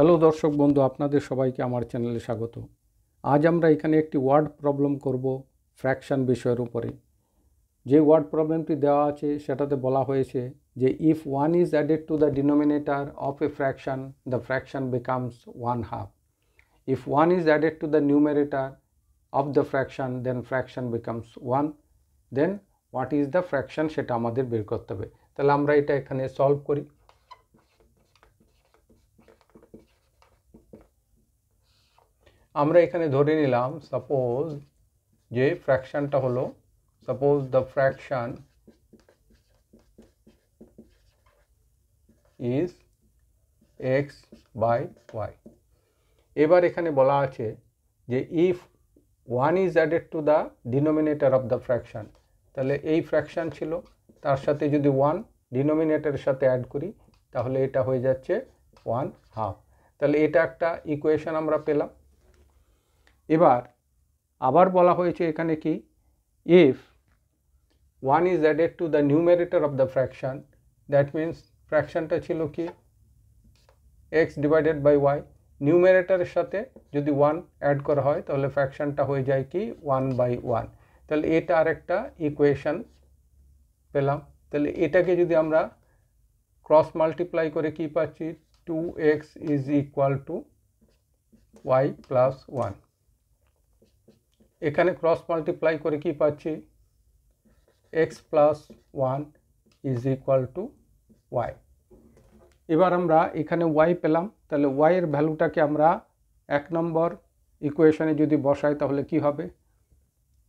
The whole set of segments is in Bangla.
হ্যালো দর্শক বন্ধু, আপনাদের সবাইকে আমার চ্যানেলে স্বাগত। আজ আমরা এখানে একটি ওয়ার্ড প্রবলেম করব ফ্র্যাকশন বিষয়ের উপরে। যে ওয়ার্ড প্রবলেমটি দেওয়া আছে সেটাতে বলা হয়েছে যে if one is added to the denominator of a fraction the fraction becomes 1/2। If one is added to the numerator of the fraction then fraction becomes 1। Then what is the fraction সেটা আমাদের বের করতে হবে। তাহলে আমরা এটা এখানে সলভ করি। আমরা এখানে ধরে নিলাম সাপোজ যে ফ্র্যাকশনটা হলো, suppose the fraction is X by Y. এবার এখানে বলা আছে যে if one is added to the denominator of the fraction, তাহলে এই ফ্র্যাকশন ছিল, তার সাথে যদি ওয়ান ডিনোমিনেটরের সাথে অ্যাড করি তাহলে এটা হয়ে যাচ্ছে 1/2। তাহলে এটা একটা ইকুয়েশন আমরা পেলাম। এবার আবার বলা হয়েছে এখানে কি, if one is added to the numerator of the fraction, that means ফ্র্যাকশনটা ছিল কি এক্স ডিভাইডেড বাই ওয়াই, নিউমারেটরের সাথে যদি ওয়ান অ্যাড করা হয় তাহলে ফ্র্যাকশনটা হয়ে যায় কি 1/1। তাহলে এটা আর একটা ইকুয়েশন পেলাম। তাহলে এটাকে যদি আমরা ক্রস মাল্টিপ্লাই করে কি পাচ্ছি, 2x is equal to y plus 1। এখানে ক্রস মাল্টিপ্লাই করে কি পাচ্ছি, x plus 1 is equal to y. এবার আমরা এখানে y পেলাম, তাহলে y এর ভ্যালুটাকে আমরা 1 নম্বর ইকুয়েশনে যদি বসাই তাহলে কি হবে,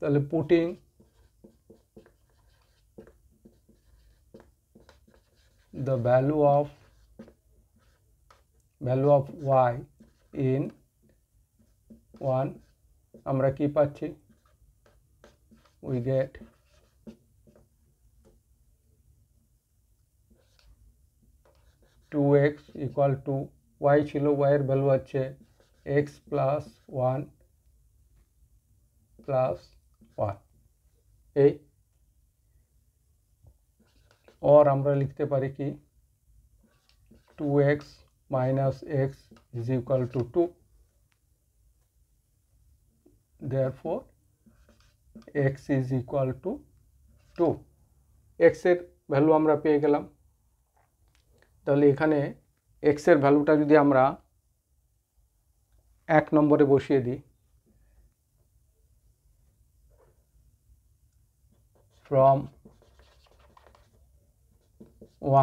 তাহলে putting the value of y in 1, আমরা কি পাচ্ছি, we get 2x equal to y ছিল, y এর ভ্যালু হচ্ছে x প্লাস 1 প্লাস 1। এই और আমরা লিখতে পারি কি 2x minus x is equal to 2, therefore x is equal to 2। x এর ভ্যালু আমরা পেয়ে গেলাম। তাহলে এখানে x এর ভ্যালুটা যদি আমরা 1 নম্বরে বসিয়ে দিই, from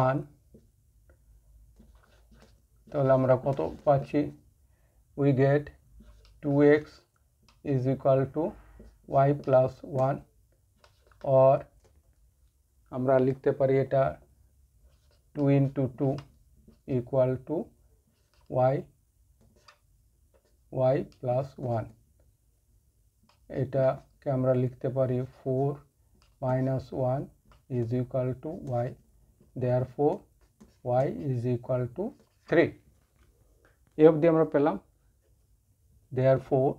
1, তাহলে আমরা কত পাচ্ছি, we get 2x is equal to y plus 1, or আমরা লিখতে পারি এটা 2 into 2 equal to y plus 1। এটাকে আমরা লিখতে পারি 4 minus 1 is equal to y, therefore y is equal to 3। এই অবধি আমরা পেলাম। therefore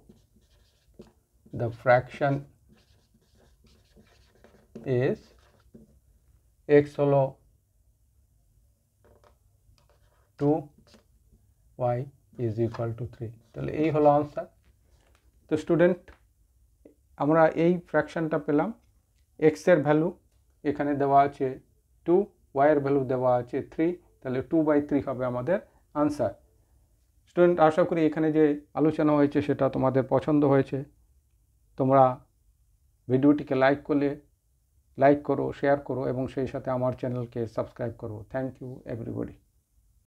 the fraction is x হলো 2, y is equal to 3। তাহলে এই হলো আনসার। তো স্টুডেন্ট, আমরা এই ফ্র্যাকশনটা পেলাম। x এর ভ্যালু এখানে দেওয়া আছে 2, y এর ভ্যালু দেওয়া আছে 3, তাহলে 2/3 হবে আমাদের আনসার। স্টুডেন্ট, আশা করি এখানে যে আলোচনা হয়েছে সেটা তোমাদের পছন্দ হয়েছে। তোমরা ভিডিওটিকে লাইক করো, শেয়ার করো এবং সেই সাথে আমার চ্যানেলকে সাবস্ক্রাইব করো। Thank you everybody.